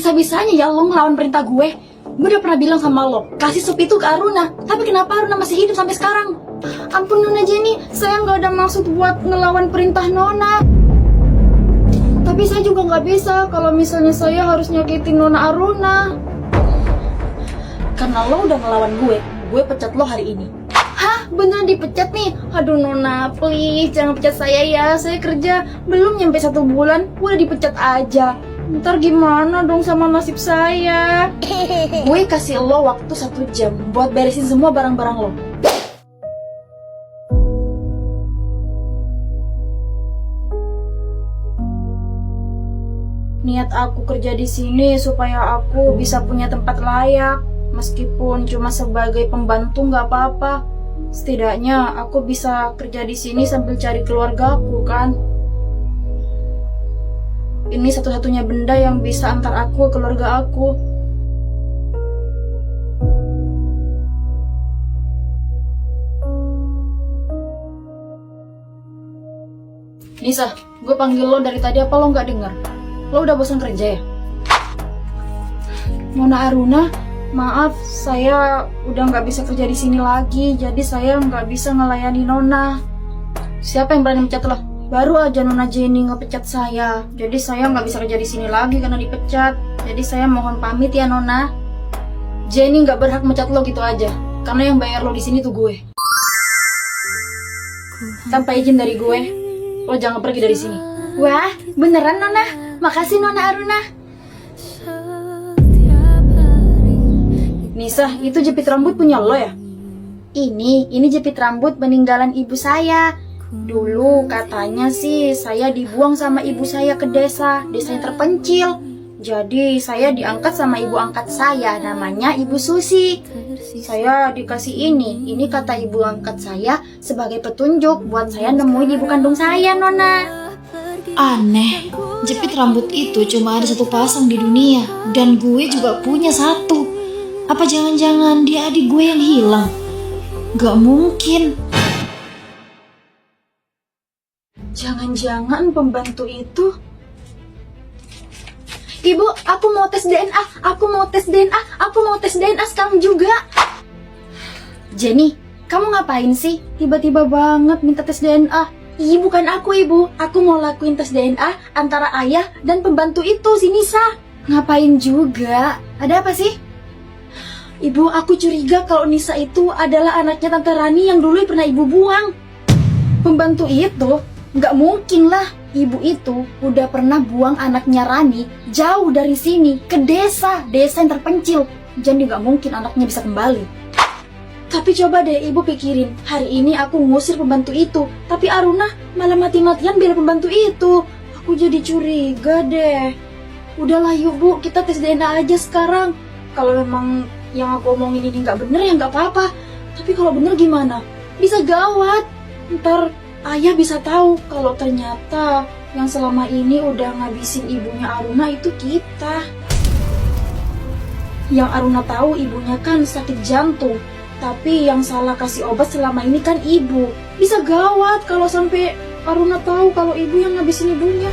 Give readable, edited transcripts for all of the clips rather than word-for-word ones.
Bisa-bisanya ya lo ngelawan perintah gue. Gue udah pernah bilang sama lo, kasih sup itu ke Aruna. Tapi kenapa Aruna masih hidup sampai sekarang? Ampun Nona Jenny, saya nggak ada maksud buat ngelawan perintah Nona. Tapi saya juga nggak bisa kalau misalnya saya harus nyakitin Nona Aruna. Karena lo udah ngelawan gue pecat lo hari ini. Hah? Beneran dipecat nih? Aduh Nona, please jangan pecat saya ya. Saya kerja belum nyampe 1 bulan, udah dipecat aja. Ntar gimana dong sama nasib saya? Gue kasih lo waktu 1 jam buat beresin semua barang-barang lo. Niat aku kerja di sini supaya aku bisa punya tempat layak. Meskipun cuma sebagai pembantu nggak apa-apa. Setidaknya aku bisa kerja di sini sambil cari keluargaku kan. Ini satu-satunya benda yang bisa antar aku ke keluarga aku. Nisa, gue panggil lo dari tadi, apa lo nggak dengar? Lo udah bosan kerja ya? Nona Aruna, maaf, saya udah nggak bisa kerja di sini lagi, jadi saya nggak bisa ngelayani Nona. Siapa yang berani mencat lo? Baru aja Nona Jenny ngepecat saya, jadi saya nggak bisa kerja di sini lagi karena dipecat. Jadi saya mohon pamit ya Nona. Jenny nggak berhak mencat lo gitu aja, karena yang bayar lo di sini tuh gue. Tanpa izin dari gue, lo jangan pergi dari sini. Wah, beneran Nona? Makasih Nona Aruna. Nisa, itu jepit rambut punya lo ya? Ini jepit rambut peninggalan ibu saya. Dulu katanya sih saya dibuang sama ibu saya ke desa yang terpencil. Jadi saya diangkat sama ibu angkat saya, namanya Ibu Susi. Saya dikasih ini kata ibu angkat saya sebagai petunjuk buat saya nemuin ibu kandung saya, Nona. Aneh, jepit rambut itu cuma ada 1 pasang di dunia, dan gue juga punya 1. Apa jangan-jangan dia adik gue yang hilang? Gak mungkin. Jangan-jangan pembantu itu... Ibu, aku mau tes DNA, aku mau tes DNA sekarang juga. Jenny, kamu ngapain sih? Tiba-tiba banget minta tes DNA. Ih, bukan aku Ibu, aku mau lakuin tes DNA antara ayah dan pembantu itu, si Nisa. Ngapain juga? Ada apa sih? Ibu, aku curiga kalau Nisa itu adalah anaknya Tante Rani yang dulu pernah Ibu buang. Pembantu itu? Nggak mungkin lah, ibu itu udah pernah buang anaknya Rani jauh dari sini ke desa yang terpencil. Jadi nggak mungkin anaknya bisa kembali. Tapi coba deh ibu pikirin, hari ini aku ngusir pembantu itu, tapi Aruna malah mati-matian bela pembantu itu. Aku jadi curiga deh. Udahlah yuk Bu, kita tes DNA aja sekarang. Kalau memang yang aku omongin ini nggak bener ya nggak apa-apa. Tapi kalau bener gimana? Bisa gawat. Ntar ayah bisa tahu kalau ternyata yang selama ini udah ngabisin ibunya Aruna itu kita. Yang Aruna tahu ibunya kan sakit jantung, tapi yang salah kasih obat selama ini kan ibu. Bisa gawat kalau sampai Aruna tahu kalau ibu yang ngabisin ibunya.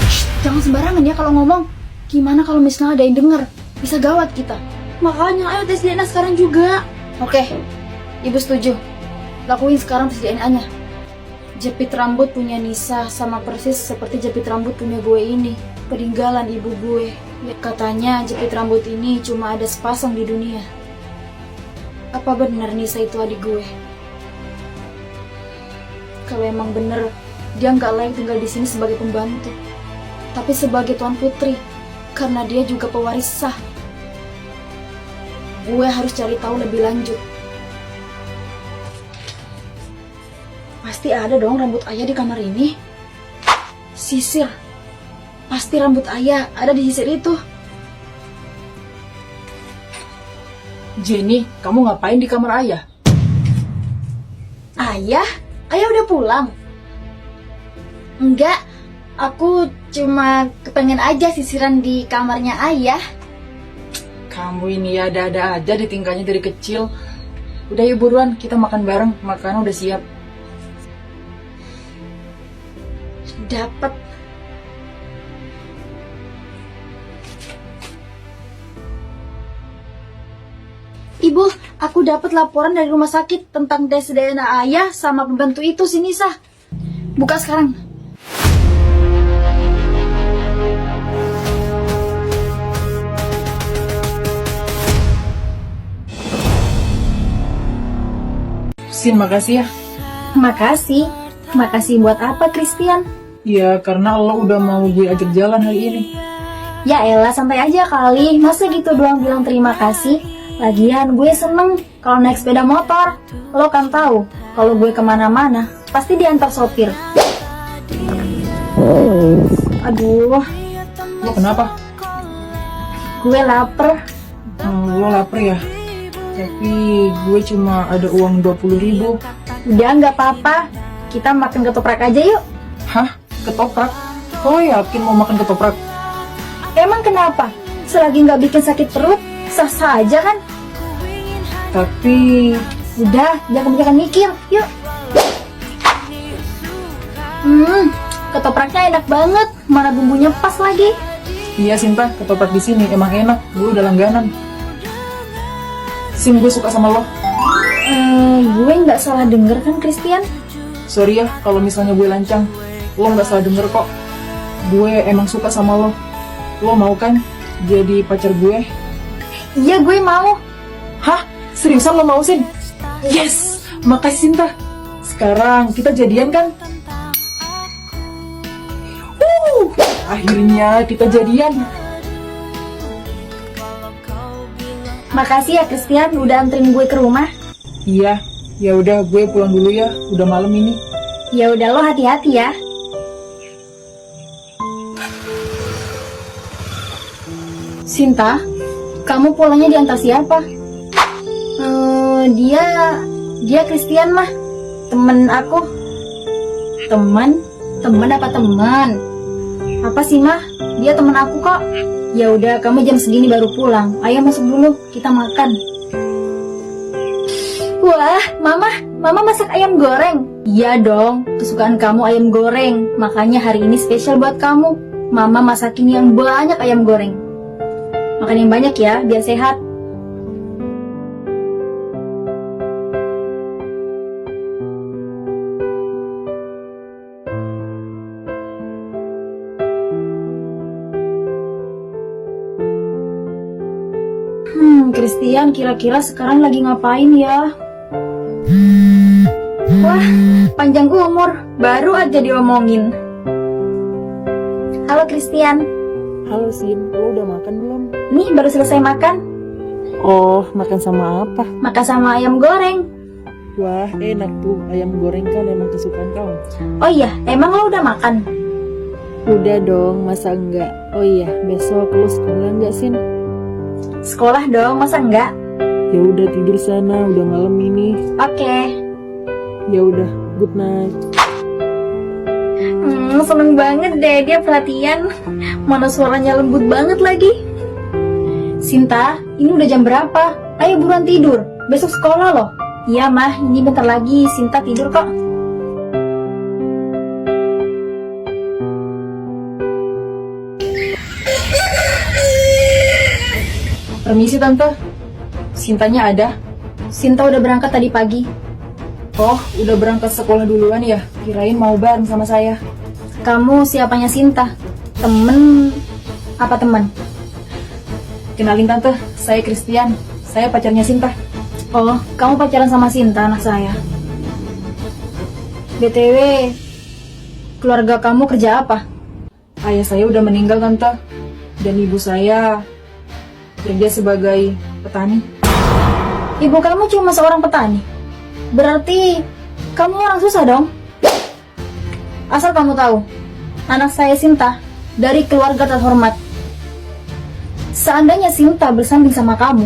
Shh, jangan sembarangan ya kalau ngomong. Gimana kalau misalnya ada yang denger? Bisa gawat kita. Makanya ayo tes DNA sekarang juga. Oke, ibu setuju. Lakuin sekarang tes DNA-nya. Jepit rambut punya Nisa sama persis seperti jepit rambut punya gue ini, peninggalan ibu gue. Ya, katanya jepit rambut ini cuma ada sepasang di dunia. Apa benar Nisa itu adik gue? Kalau emang bener, dia nggak layak tinggal di sini sebagai pembantu, tapi sebagai tuan putri, karena dia juga pewaris sah. Gue harus cari tahu lebih lanjut. Pasti ada dong rambut ayah di kamar ini. Sisir. Pasti rambut ayah ada di sisir itu. Jenny, kamu ngapain di kamar ayah? Ayah? Ayah udah pulang? Enggak, aku cuma kepengen aja sisiran di kamarnya ayah. Kamu ini ada-ada aja ditinggalnya dari kecil. Udah yuk buruan, kita makan bareng, makanan udah siap. Dapat. Ibu, aku dapat laporan dari rumah sakit tentang tes DNA ayah sama pembantu itu si Nisa. Buka sekarang. Sin, makasih ya. Makasih. Makasih buat apa, Christian? Ya, karena Allah udah mau gue ajak jalan hari ini. Ya elah, santai aja kali. Masa gitu doang bilang terima kasih? Lagian gue seneng kalau naik sepeda motor. Lo kan tahu, kalau gue kemana-mana pasti diantar sopir. Aduh, Lo kenapa? gue lapar. Lo lapar ya? Tapi gue cuma ada uang 20.000. Udah nggak apa-apa, kita makan ketoprak aja yuk. Hah? Ketoprak? Kau yakin mau makan ketoprak? Emang kenapa? Selagi nggak bikin sakit perut, sah-sah aja kan? Tapi Udah, jangan mikir, yuk. Ketopraknya enak banget, mana bumbunya pas lagi. iya Sinta, ketoprak di sini emang enak. Gue udah langganan. Sin, gue suka sama lo. Gue nggak salah denger kan, Christian? Sorry ya kalau misalnya gue lancang. Lo nggak salah denger kok. Gue emang suka sama lo. Lo mau kan jadi pacar gue? Iya, gue mau. Hah? Seriusan lo mau, Sin? Yes! Makasih Sinta. Sekarang kita jadian kan? Akhirnya kita jadian. Makasih ya, Christian, udah anterin gue ke rumah. Iya, ya udah gue pulang dulu ya. Udah malam ini. Ya udah, lo hati-hati ya. Sinta, kamu pulangnya diantar siapa? Dia Christian mah, temen aku. Temen apa teman? Apa sih mah? Dia temen aku kok. Ya udah, kamu jam segini baru pulang. Ayo masuk dulu, kita makan. Wah, Mama masak ayam goreng. Iya dong, kesukaan kamu ayam goreng. Makanya hari ini spesial buat kamu. Mama masakin yang banyak ayam goreng. Makan yang banyak ya, biar sehat. Christian kira-kira sekarang lagi ngapain ya? Wah, panjang umur, baru aja diomongin. Halo Christian. Halo Sin, lo udah makan belum? Nih baru selesai makan. Oh, makan sama apa? Makan sama ayam goreng. Wah, enak tuh. Ayam goreng kan emang kesukaan kamu. Oh iya, emang lo udah makan? Udah dong, masa enggak? Oh iya, besok lo sekolah enggak, Sin? Sekolah dong, masa enggak? Ya udah tidur sana, udah malam ini. Oke. Ya udah, good night. Seneng banget deh dia perhatian. Mana suaranya lembut banget lagi. Sinta, ini udah jam berapa? Ayo buruan tidur, besok sekolah loh. Iya mah, ini bentar lagi Sinta tidur kok. Permisi Tante, Sintanya ada? Sinta udah berangkat tadi pagi. Oh, udah berangkat sekolah duluan ya? Kirain mau bareng sama saya. Kamu siapanya Sinta? Temen apa teman? Kenalin Tante, saya Christian. Saya pacarnya Sinta. Oh, kamu pacaran sama Sinta, anak saya. BTW, keluarga kamu kerja apa? Ayah saya udah meninggal Tante. Dan ibu saya kerja sebagai petani. Ibu kamu cuma seorang petani? Berarti kamu orang susah dong? Asal kamu tahu, anak saya Sinta dari keluarga terhormat. Seandainya Sinta bersanding sama kamu,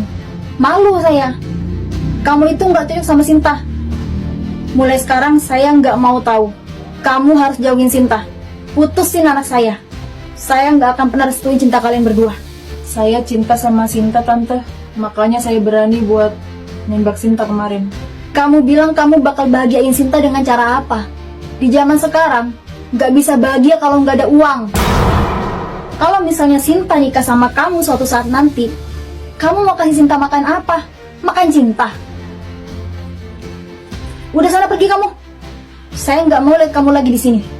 malu saya. Kamu itu nggak cocok sama Sinta. Mulai sekarang saya nggak mau tahu. Kamu harus jauhin Sinta. Putusin anak saya. Saya nggak akan pernah restuin cinta kalian berdua. Saya cinta sama Sinta Tante. Makanya saya berani buat nembak Sinta kemarin. Kamu bilang kamu bakal bahagiain Sinta dengan cara apa? Di zaman sekarang, nggak bisa bahagia kalau nggak ada uang. Kalau misalnya Sinta nikah sama kamu suatu saat nanti, kamu mau kasih Sinta makan apa? Makan cinta. Udah sana pergi kamu. Saya nggak mau lihat kamu lagi di sini.